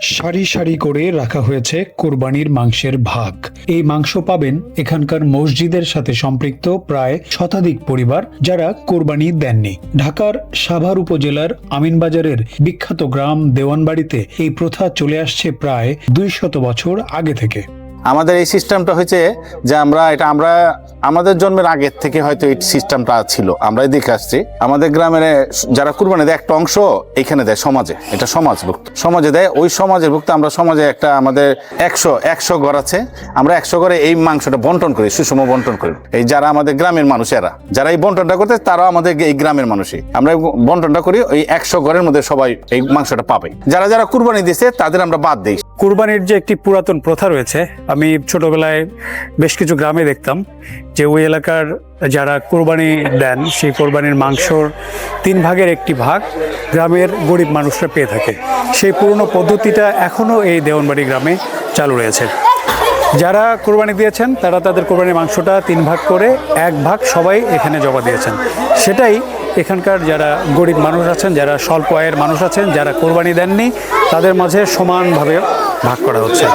সারি সারি করে রাখা হয়েছে কোরবানির মাংসের ভাগ। এই মাংস পাবেন এখানকার মসজিদের সাথে সম্পৃক্ত প্রায় শতাধিক পরিবার যারা কোরবানি দেননি। ঢাকার সাভার উপজেলার আমিনবাজারের বিখ্যাত গ্রাম দেওয়ানবাড়িতে এই প্রথা চলে আসছে প্রায় 200 বছর আগে থেকে। আমাদের এই সিস্টেমটা হয়েছে যে আমরা আমাদের জন্মের আগের থেকে হয়তো এই সিস্টেমটা ছিল, আমরাই দেখে আসছি। আমাদের গ্রামের যারা কুরবানি দেয় একটা অংশ এখানে দেয় সমাজে, এটা সমাজভুক্ত সমাজে দেয়। ওই সমাজের ভুক্ত আমরা সমাজে একটা আমাদের 100 ঘর আছে, আমরা 100 ঘরে এই মাংসটা বন্টন করি, সুষম বন্টন করি। এই যারা আমাদের গ্রামের মানুষেরা যারা এই বন্টনটা করতে তারাও আমাদের এই গ্রামের মানুষই, আমরা বন্টনটা করি। ওই 100 ঘরের মধ্যে সবাই এই মাংসটা পাবে। যারা যারা কুরবানি দিয়েছে তাদের আমরা বাদ দিই। কুরবানির যে একটি পুরাতন প্রথা রয়েছে, আমি ছোটবেলায় বেশ কিছু গ্রামে দেখতাম যে ওই এলাকার যারা কোরবানি দেন সেই কোরবানির মাংসর 3 ভাগের একটি ভাগ গ্রামের গরিব মানুষরা পেয়ে থাকে। সেই পুরনো পদ্ধতিটা এখনও এই দেওয়ানবাড়ি গ্রামে চালু রয়েছে। যারা কোরবানি দিয়েছেন তারা তাদের কোরবানির মাংসটা 3 ভাগ করে 1 ভাগ সবাই এখানে জমা দিয়েছেন। সেটাই এখানকার যারা গরিব মানুষ আছেন, যারা স্বল্প আয়ের মানুষ আছেন, যারা কোরবানি দেননি তাদের মাঝে সমানভাবে ভাগ করা হচ্ছে।